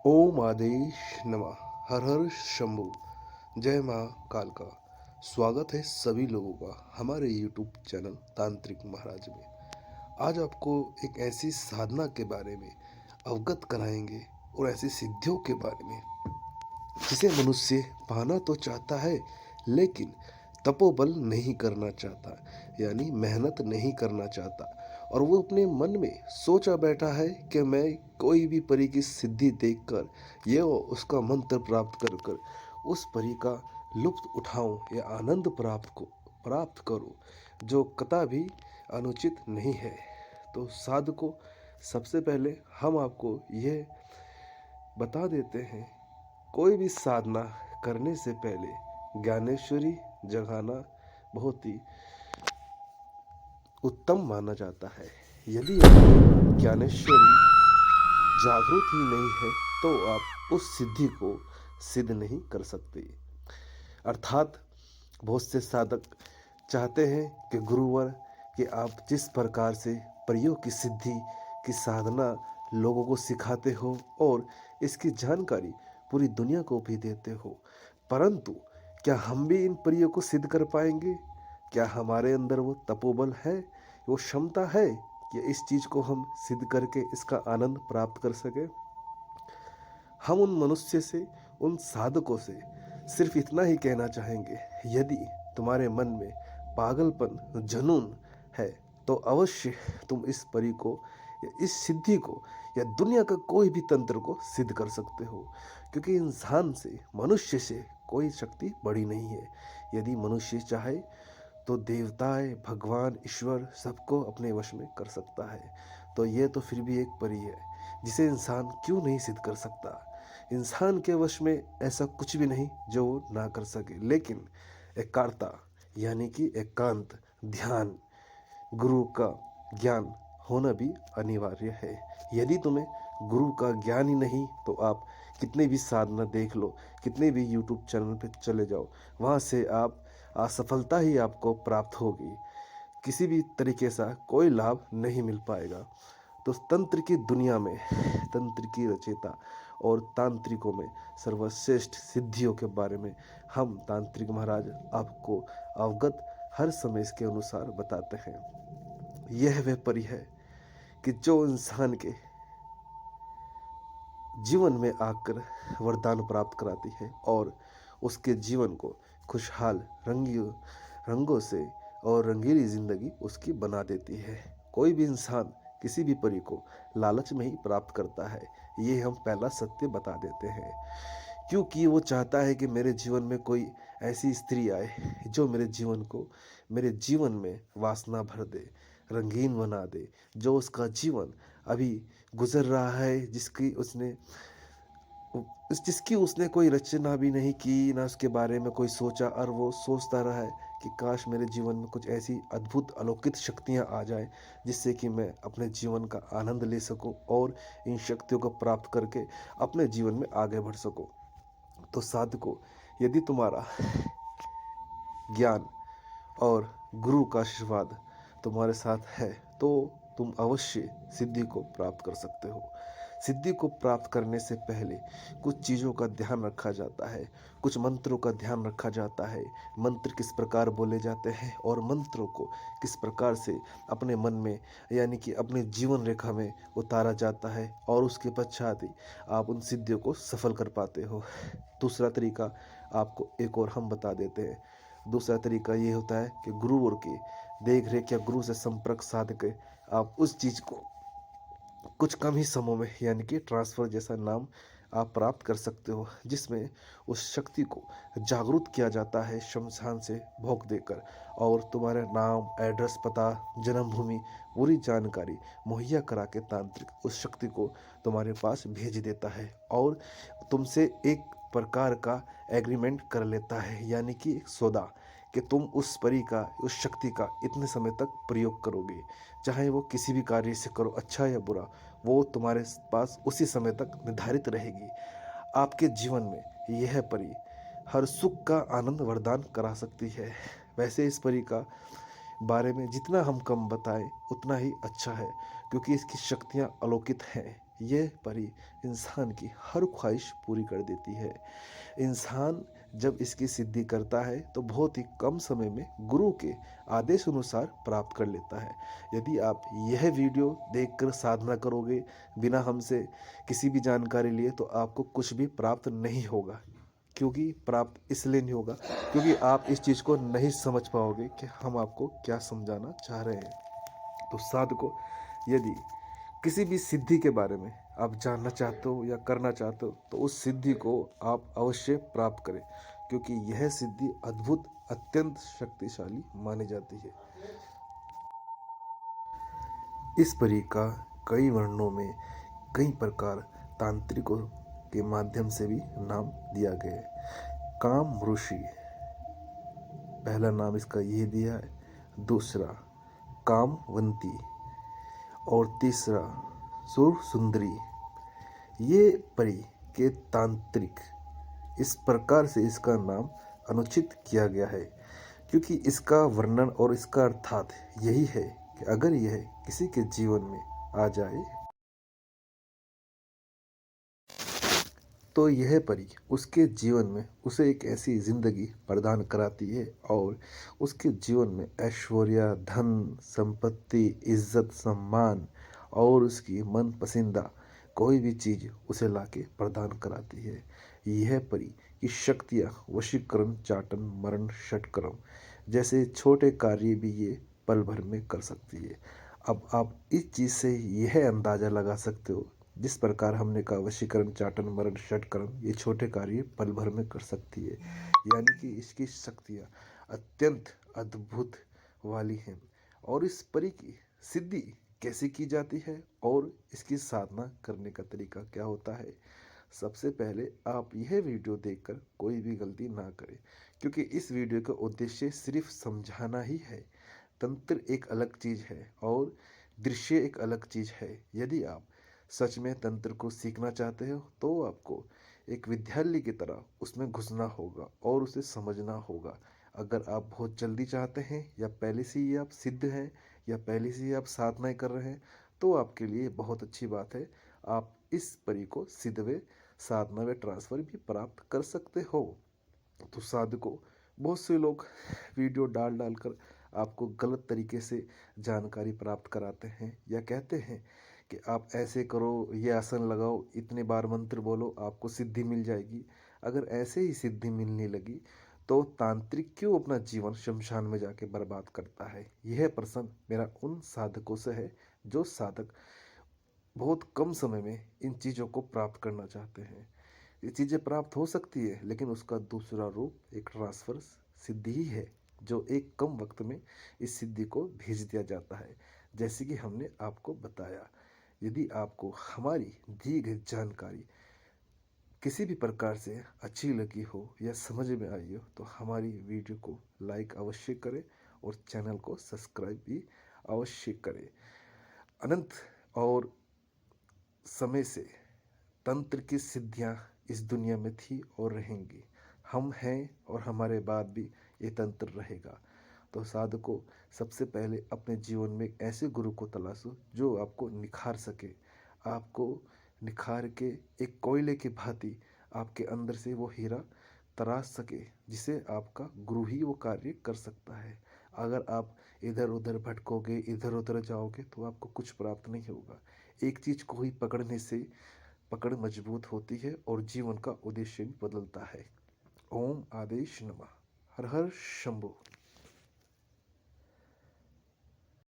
ओम आदेश नमः। हर हर शंभू। जय माँ कालका। स्वागत है सभी लोगों का हमारे यूट्यूब चैनल तांत्रिक महाराज में। आज आपको एक ऐसी साधना के बारे में अवगत कराएंगे और ऐसी सिद्धियों के बारे में जिसे मनुष्य पाना तो चाहता है लेकिन तपोबल नहीं करना चाहता, यानी मेहनत नहीं करना चाहता। और वो अपने मन में सोचा बैठा है कि मैं कोई भी परी की सिद्धि देखकर ये उसका मंत्र प्राप्त कर कर उस परी का लुत्फ उठाऊं या आनंद प्राप्त करूं, जो कदा भी अनुचित नहीं है। तो साधको, सबसे पहले हम आपको यह बता देते हैं, कोई भी साधना करने से पहले ज्ञानेश्वरी जगाना बहुत ही उत्तम माना जाता है। यदि आपकी ज्ञानेश्वरी जागृत ही नहीं है तो आप उस सिद्धि को सिद्ध नहीं कर सकते। अर्थात बहुत से साधक चाहते हैं कि गुरुवर कि आप जिस प्रकार से परियों की सिद्धि की साधना लोगों को सिखाते हो और इसकी जानकारी पूरी दुनिया को भी देते हो, परंतु क्या हम भी इन परियों को सिद्ध कर पाएंगे? क्या हमारे अंदर वो तपोबल है, वो क्षमता है कि इस चीज को हम सिद्ध करके इसका आनंद प्राप्त कर सके? हम उन मनुष्य से, उन साधकों से सिर्फ इतना ही कहना चाहेंगे, यदि तुम्हारे मन में पागलपन, जुनून है तो अवश्य तुम इस परी को या इस सिद्धि को या दुनिया का कोई भी तंत्र को सिद्ध कर सकते हो, क्योंकि इंसान से, मनुष्य से कोई शक्ति बड़ी नहीं है। यदि मनुष्य चाहे तो देवताएं, भगवान, ईश्वर सबको अपने वश में कर सकता है। तो ये तो फिर भी एक परी है जिसे इंसान क्यों नहीं सिद्ध कर सकता। इंसान के वश में ऐसा कुछ भी नहीं जो वो ना कर सके, लेकिन एकाग्रता यानी कि एकांत, ध्यान, गुरु का ज्ञान होना भी अनिवार्य है। यदि तुम्हें गुरु का ज्ञान ही नहीं तो आप कितने भी साधना देख लो, कितने भी यूट्यूब चैनल पे चले जाओ, वहाँ से आप असफलता ही आपको प्राप्त होगी। किसी भी तरीके से कोई लाभ नहीं मिल पाएगा। तो तंत्र की दुनिया में, तंत्र की रचयिता और तांत्रिकों में सर्वश्रेष्ठ सिद्धियों के बारे में हम तांत्रिक महाराज आपको अवगत हर समय इसके अनुसार बताते हैं। यह वह परी है कि जो इंसान के जीवन में आकर वरदान प्राप्त कराती है और उसके जीवन को खुशहाल रंगों से और रंगीली जिंदगी उसकी बना देती है। कोई भी इंसान किसी भी परी को लालच में ही प्राप्त करता है, ये हम पहला सत्य बता देते हैं, क्योंकि वो चाहता है कि मेरे जीवन में कोई ऐसी स्त्री आए जो मेरे जीवन में वासना भर दे, रंगीन बना दे। जो उसका जीवन अभी गुजर रहा है, जिसकी उसने कोई रचना भी नहीं की, ना उसके बारे में कोई सोचा, और वो सोचता रहा है कि काश मेरे जीवन में कुछ ऐसी अद्भुत अलौकिक शक्तियाँ आ जाए जिससे कि मैं अपने जीवन का आनंद ले सकूं और इन शक्तियों को प्राप्त करके अपने जीवन में आगे बढ़ सकूं। तो साधको, यदि तुम्हारा ज्ञान और गुरु का आशीर्वाद तुम्हारे साथ है तो तुम अवश्य सिद्धि को प्राप्त कर सकते हो। सिद्धि को प्राप्त करने से पहले कुछ चीज़ों का ध्यान रखा जाता है, कुछ मंत्रों का ध्यान रखा जाता है। मंत्र किस प्रकार बोले जाते हैं और मंत्रों को किस प्रकार से अपने मन में, यानी कि अपने जीवन रेखा में उतारा जाता है, और उसके पश्चात ही आप उन सिद्धियों को सफल कर पाते हो। दूसरा तरीका आपको एक और हम बता देते हैं। दूसरा तरीका ये होता है कि गुरु और की देख रेख या गुरु से संपर्क साध के आप उस चीज़ को कुछ कम ही समय में, यानी कि ट्रांसफर जैसा नाम आप प्राप्त कर सकते हो, जिसमें उस शक्ति को जागरूक किया जाता है शमशान से भोग देकर, और तुम्हारे नाम, एड्रेस, पता, जन्मभूमि पूरी जानकारी मुहैया करा के तांत्रिक उस शक्ति को तुम्हारे पास भेज देता है और तुमसे एक प्रकार का एग्रीमेंट कर लेता है, यानी कि एक सौदा, कि तुम उस परी का, उस शक्ति का इतने समय तक प्रयोग करोगे। चाहे वो किसी भी कार्य से करो, अच्छा या बुरा, वो तुम्हारे पास उसी समय तक निर्धारित रहेगी। आपके जीवन में यह परी हर सुख का आनंद वरदान करा सकती है। वैसे इस परी का बारे में जितना हम कम बताएं उतना ही अच्छा है, क्योंकि इसकी शक्तियाँ अलौकिक हैं। यह परी इंसान की हर ख्वाहिश पूरी कर देती है। इंसान जब इसकी सिद्धि करता है तो बहुत ही कम समय में गुरु के आदेश अनुसार प्राप्त कर लेता है। यदि आप यह वीडियो देखकर साधना करोगे बिना हमसे किसी भी जानकारी लिए, तो आपको कुछ भी प्राप्त नहीं होगा। क्योंकि प्राप्त इसलिए नहीं होगा क्योंकि आप इस चीज़ को नहीं समझ पाओगे कि हम आपको क्या समझाना चाह रहे हैं। तो साधको, यदि किसी भी सिद्धि के बारे में आप जानना चाहते हो या करना चाहते हो, तो उस सिद्धि को आप अवश्य प्राप्त करें, क्योंकि यह सिद्धि अद्भुत, अत्यंत शक्तिशाली मानी जाती है। इस परी का कई वर्णों में कई प्रकार तांत्रिकों के माध्यम से भी नाम दिया गया है। काम ऋषि, पहला नाम इसका यह दिया है। दूसरा कामवंती और तीसरा सुर सुंदरी। ये परी के तांत्रिक इस प्रकार से इसका नाम अनुचित किया गया है, क्योंकि इसका वर्णन और इसका अर्थात यही है कि अगर यह किसी के जीवन में आ जाए तो यह परी उसके जीवन में उसे एक ऐसी जिंदगी प्रदान कराती है और उसके जीवन में ऐश्वर्य, धन, संपत्ति, इज्जत, सम्मान और उसकी मन पसंदीदा कोई भी चीज़ उसे लाके प्रदान कराती है। यह परी की शक्तियाँ वशीकरण, चाटन, मरण, षटकर्म जैसे छोटे कार्य भी ये पल भर में कर सकती है। अब आप इस चीज़ से यह अंदाज़ा लगा सकते हो, जिस प्रकार हमने कहा वशीकरण, चाटन, मरण, षटकर्म ये छोटे कार्य पल भर में कर सकती है, यानी कि इसकी शक्तियाँ अत्यंत अद्भुत वाली हैं। और इस परी की सिद्धि कैसे की जाती है और इसकी साधना करने का तरीका क्या होता है, सबसे पहले आप यह वीडियो देखकर कोई भी गलती ना करें, क्योंकि इस वीडियो का उद्देश्य सिर्फ समझाना ही है। तंत्र एक अलग चीज़ है और दृश्य एक अलग चीज़ है। यदि आप सच में तंत्र को सीखना चाहते हो तो आपको एक विद्यार्थी की तरह उसमें घुसना होगा और उसे समझना होगा। अगर आप बहुत जल्दी चाहते हैं या पहले से ही आप सिद्ध हैं या पहले से ही आप साधनाएं कर रहे हैं, तो आपके लिए बहुत अच्छी बात है। आप इस परी को सिद्ध व साधना व ट्रांसफर भी प्राप्त कर सकते हो। तो साधकों, बहुत से लोग वीडियो डाल डाल कर आपको गलत तरीके से जानकारी प्राप्त कराते हैं या कहते हैं कि आप ऐसे करो, ये आसन लगाओ, इतने बार मंत्र बोलो, आपको सिद्धि मिल जाएगी। अगर ऐसे ही सिद्धि मिलने लगी तो तांत्रिक क्यों अपना जीवन शमशान में जाके बर्बाद करता है। यह प्रश्न मेरा उन साधकों से है जो साधक बहुत कम समय में इन चीज़ों को प्राप्त करना चाहते हैं। ये चीज़ें प्राप्त हो सकती है, लेकिन उसका दूसरा रूप एक ट्रांसफर सिद्धि ही है, जो एक कम वक्त में इस सिद्धि को भेज दिया जाता है। जैसे कि हमने आपको बताया, यदि आपको हमारी दी गई जानकारी किसी भी प्रकार से अच्छी लगी हो या समझ में आई हो, तो हमारी वीडियो को लाइक अवश्य करें और चैनल को सब्सक्राइब भी अवश्य करें। अनंत और समय से तंत्र की सिद्धियां इस दुनिया में थी और रहेंगी। हम हैं और हमारे बाद भी ये तंत्र रहेगा। तो साधकों, सबसे पहले अपने जीवन में एक ऐसे गुरु को तलाशो जो आपको निखार सके, आपको निखार के एक कोयले की भांति आपके अंदर से वो हीरा तराश सके, जिसे आपका गुरु ही वो कार्य कर सकता है। अगर आप इधर उधर भटकोगे, इधर उधर जाओगे, तो आपको कुछ प्राप्त नहीं होगा। एक चीज़ को ही पकड़ने से पकड़ मजबूत होती है और जीवन का उद्देश्य भी बदलता है। ओम आदेश नमः। हर हर शंभो।